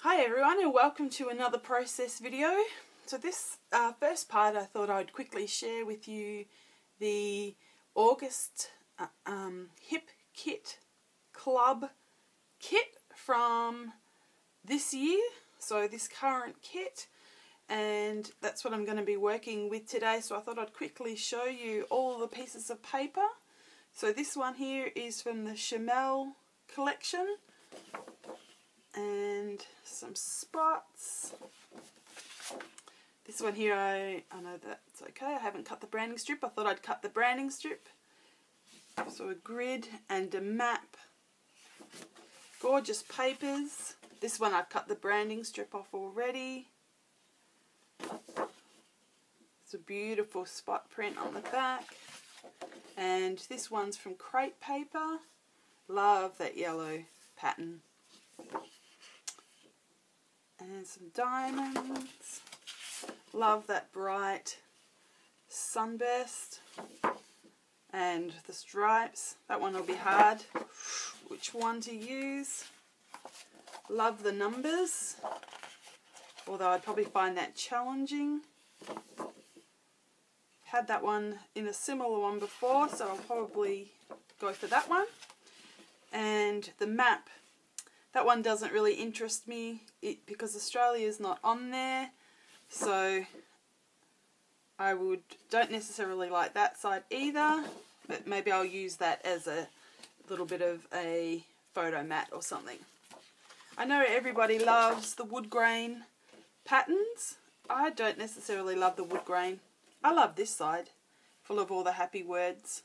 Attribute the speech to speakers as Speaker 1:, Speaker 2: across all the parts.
Speaker 1: Hi everyone and welcome to another process video. So this first part I thought I'd quickly share with you the August Hip Kit Club kit from this year, so this current kit, and that's what I'm going to be working with today. So I thought I'd quickly show you all the pieces of paper. So this one here is from the Chamel collection, and some spots. This one here, I know that's okay, I haven't cut the branding strip. I thought I'd cut the branding strip. So a grid and a map. Gorgeous papers. This one I've cut the branding strip off already. It's a beautiful spot print on the back. And this one's from crepe paper. Love that yellow pattern. And some diamonds. Love that bright sunburst. And the stripes. That one will be hard. Which one to use? Love the numbers. Although I'd probably find that challenging. Had that one in a similar one before, so I'll probably go for that one. And the map. That one doesn't really interest me because Australia's not on there, so I don't necessarily like that side either, but maybe I'll use that as a little bit of a photo mat or something. I know everybody loves the wood grain patterns. I don't necessarily love the wood grain. I love this side, full of all the happy words.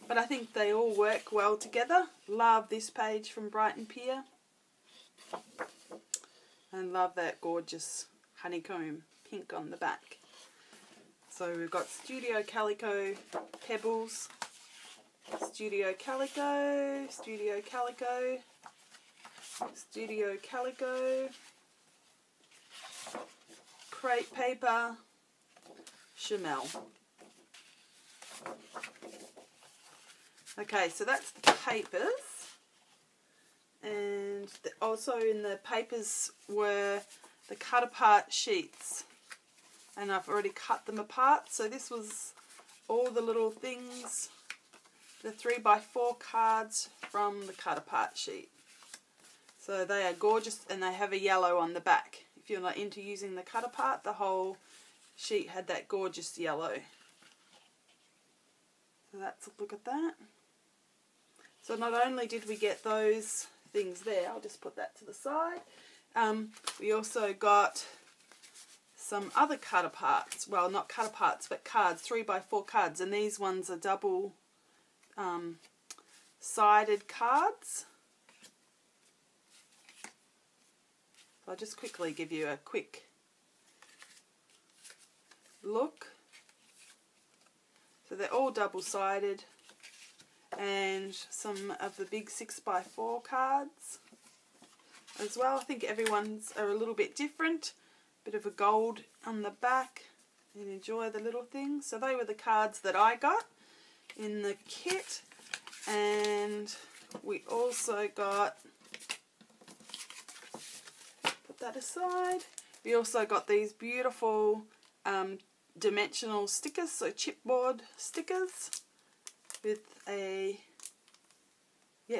Speaker 1: But I think they all work well together. Love this page from Brighton Pier. And love that gorgeous honeycomb pink on the back. So we've got Studio Calico Pebbles. Studio Calico, Studio Calico, Studio Calico, crepe paper, Chamel. Okay, so that's the papers, and also in the papers were the cut apart sheets, and I've already cut them apart. So this was all the little things, the 3x4 cards from the cut apart sheet. So they are gorgeous, and they have a yellow on the back. If you're not into using the cut apart, the whole sheet had that gorgeous yellow. So let's look at that. So not only did we get those things there, I'll just put that to the side, we also got some other cut aparts, well not cut aparts but cards, 3x4 cards, and these ones are double sided cards. So I'll just quickly give you a quick look. So they're all double sided. And some of the big 6x4 cards as well. I think everyone's are a little bit different. Bit of a gold on the back. And enjoy the little things. So they were the cards that I got in the kit. And we also got, put that aside, we also got these beautiful dimensional stickers, so chipboard stickers. With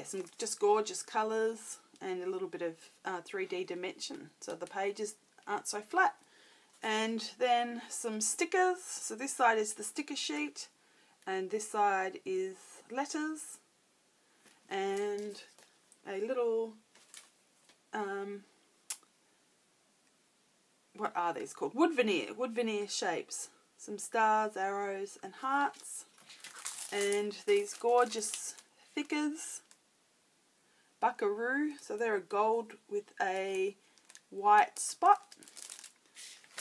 Speaker 1: some just gorgeous colours and a little bit of 3D dimension, so the pages aren't so flat. And then some stickers. So this side is the sticker sheet, and this side is letters, and a little what are these called? Wood veneer shapes. Some stars, arrows, and hearts. And these gorgeous thickers, Buckaroo, so they're a gold with a white spot.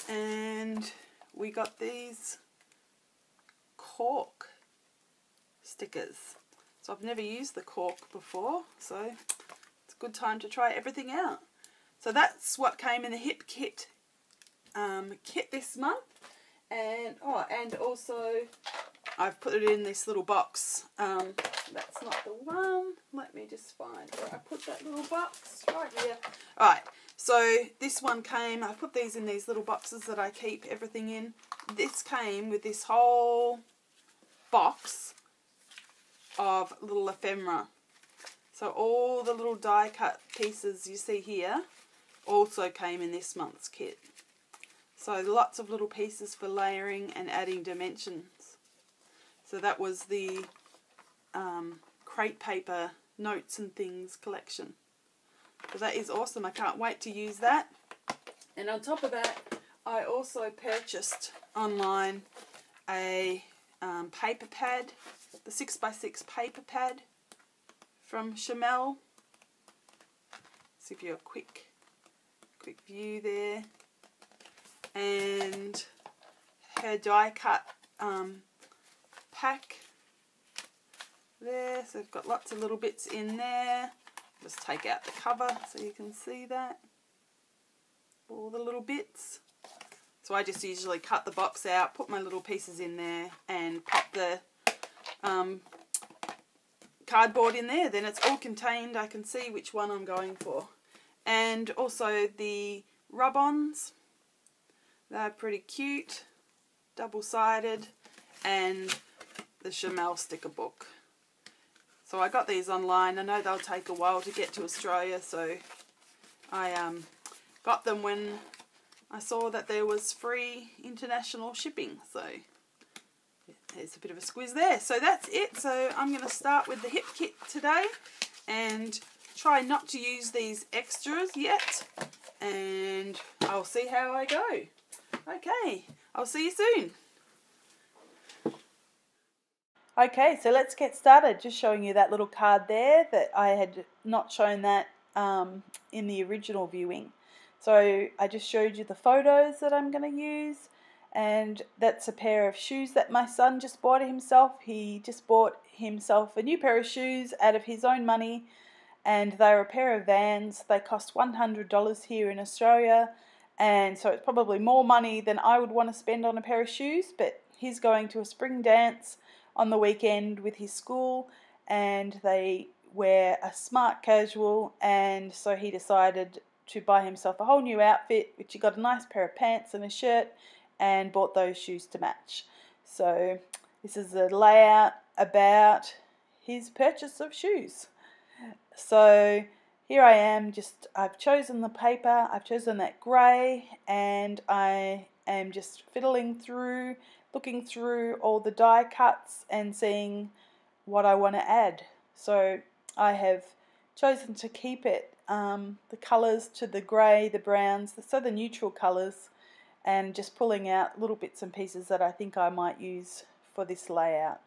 Speaker 1: And we got these cork stickers. So I've never used the cork before, so it's a good time to try everything out. So that's what came in the Hip Kit kit this month. And also I've put it in this little box. That's not the one. Let me just find where I put that little box. Right here. Alright, So this one came, I put these in these little boxes that I keep everything in. This came with this whole box of little ephemera. So all the little die cut pieces you see here also came in this month's kit. So lots of little pieces for layering and adding dimensions. So that was the crate paper notes and things collection. So that is awesome. I can't wait to use that. And on top of that, I also purchased online a paper pad, the 6x6 paper pad from Chamel. Let's give you a quick view there. And her die cut pack there. So I've got lots of little bits in there. Just take out the cover so you can see that. All the little bits. So I just usually cut the box out, put my little pieces in there and pop the cardboard in there. Then it's all contained. I can see which one I'm going for. And also the rub-ons. They're pretty cute. Double-sided. And the Chamel sticker book. So I got these online. I know they'll take a while to get to Australia, so I got them when I saw that there was free international shipping. So there's a bit of a squiz there. So that's it. So I'm going to start with the hip kit today and try not to use these extras yet. And I'll see how I go. Okay, I'll see you soon. Okay, so let's get started. Just showing you that little card there that I had not shown that in the original viewing. So I just showed you the photos that I'm going to use, and that's a pair of shoes that my son just bought himself. He just bought himself a new pair of shoes out of his own money, and they're a pair of Vans. They cost $100 here in Australia, and so it's probably more money than I would want to spend on a pair of shoes, but he's going to a spring dance on the weekend with his school, and they wear a smart casual, and so he decided to buy himself a whole new outfit, which he got a nice pair of pants and a shirt, and bought those shoes to match. So this is a layout about his purchase of shoes. So here I am, I've chosen the paper, I've chosen that grey, and I am just fiddling through, looking through all the die cuts and seeing what I want to add. So I have chosen to keep it, the colours to the grey, the browns, so the neutral colours, and just pulling out little bits and pieces that I think I might use for this layout.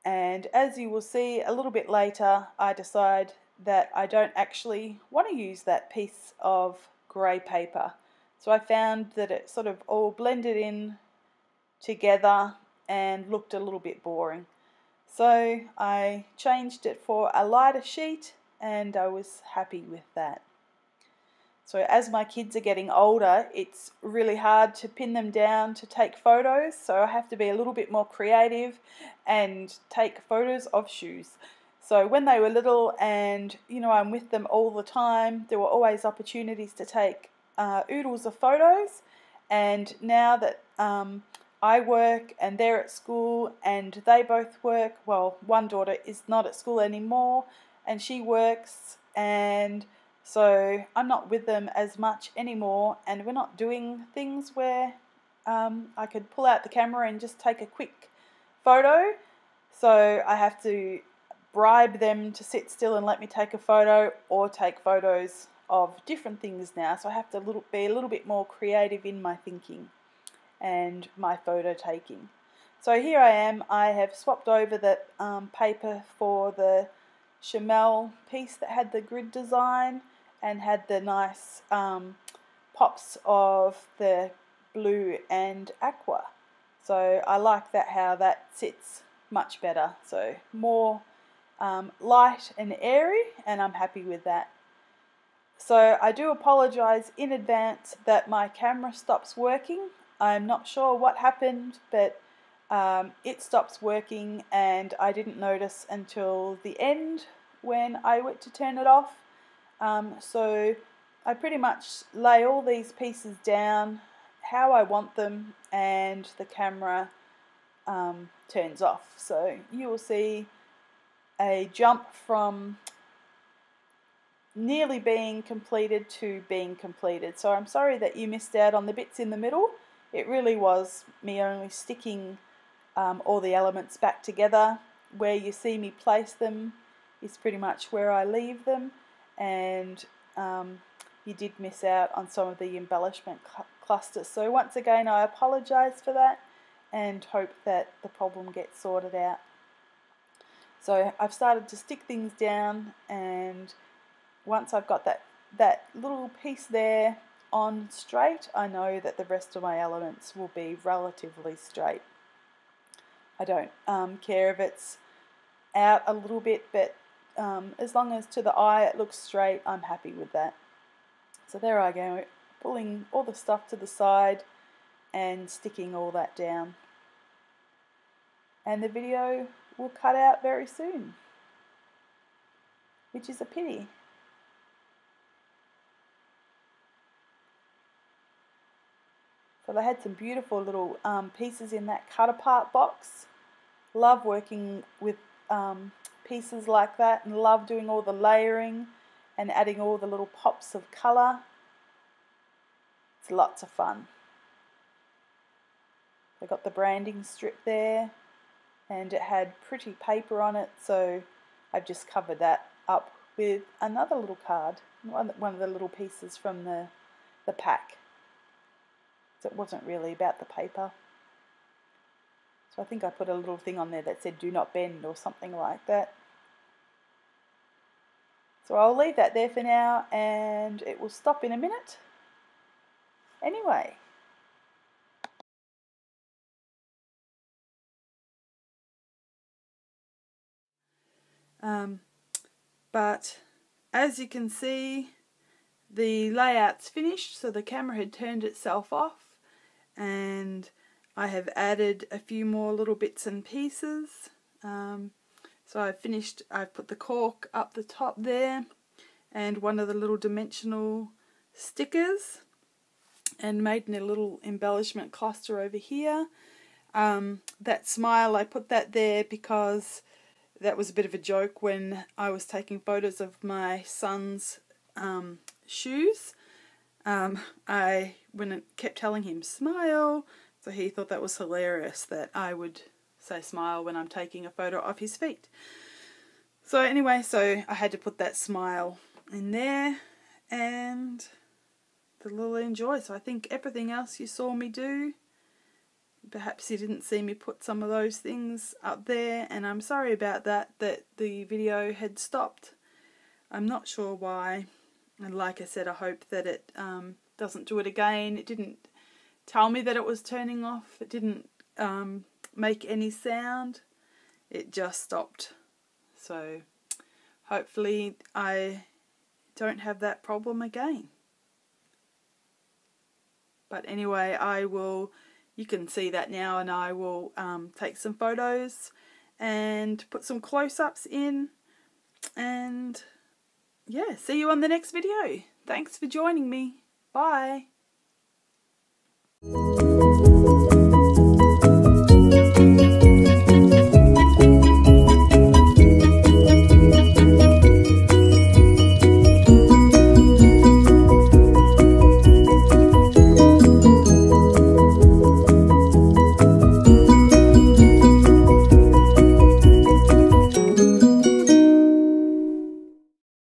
Speaker 1: And as you will see a little bit later, I decide that I don't actually want to use that piece of grey paper. So I found that it sort of all blended in together and looked a little bit boring. So I changed it for a lighter sheet, and I was happy with that. So as my kids are getting older, it's really hard to pin them down to take photos, so I have to be a little bit more creative and take photos of shoes. So when they were little and, you know, I'm with them all the time, there were always opportunities to take oodles of photos. And now that I work and they're at school and they both work, well, one daughter is not at school anymore and she works, and so I'm not with them as much anymore, and we're not doing things where I could pull out the camera and just take a quick photo. So I have to bribe them to sit still and let me take a photo, or take photos of different things now. So I have to be a little bit more creative in my thinking and my photo taking. So here I am. I have swapped over the paper for the Chamel piece that had the grid design and had the nice pops of the blue and aqua. So I like that, how that sits much better. So more light and airy, and I'm happy with that. So I do apologise in advance that my camera stops working. I'm not sure what happened, but it stops working and I didn't notice until the end when I went to turn it off. So I pretty much lay all these pieces down how I want them, and the camera turns off. So you will see a jump from nearly being completed to being completed. So I'm sorry that you missed out on the bits in the middle. It really was me only sticking all the elements back together. Where you see me place them is pretty much where I leave them, and you did miss out on some of the embellishment clusters. So once again, I apologise for that and hope that the problem gets sorted out. So I've started to stick things down, and once I've got that little piece there on straight, I know that the rest of my elements will be relatively straight. I don't care if it's out a little bit, but as long as to the eye it looks straight, I'm happy with that. So there I go, pulling all the stuff to the side and sticking all that down. And the video will cut out very soon, which is a pity. So they had some beautiful little pieces in that cut apart box. Love working with pieces like that, and love doing all the layering and adding all the little pops of colour. It's lots of fun. I got the branding strip there, and it had pretty paper on it, so I've just covered that up with another little card, one of the little pieces from the pack. So it wasn't really about the paper. So I think I put a little thing on there that said "do not bend" or something like that. So I'll leave that there for now, and it will stop in a minute. Anyway. But as you can see, the layout's finished, so the camera had turned itself off, and I have added a few more little bits and pieces. So I've put the cork up the top there, and one of the little dimensional stickers, and made a little embellishment cluster over here. That smile, I put that there because that was a bit of a joke when I was taking photos of my son's shoes. When it kept telling him smile, so he thought that was hilarious that I would say smile when I'm taking a photo of his feet. So anyway, so I had to put that smile in there, and the little enjoy. So I think everything else you saw me do, perhaps you didn't see me put some of those things up there, and I'm sorry about that the video had stopped. I'm not sure why, and like I said, I hope that it doesn't do it again. It didn't tell me that it was turning off. It didn't make any sound. It just stopped. So hopefully I don't have that problem again. But anyway, you can see that now, and I will take some photos and put some close-ups in, and yeah, see you on the next video. Thanks for joining me. Bye.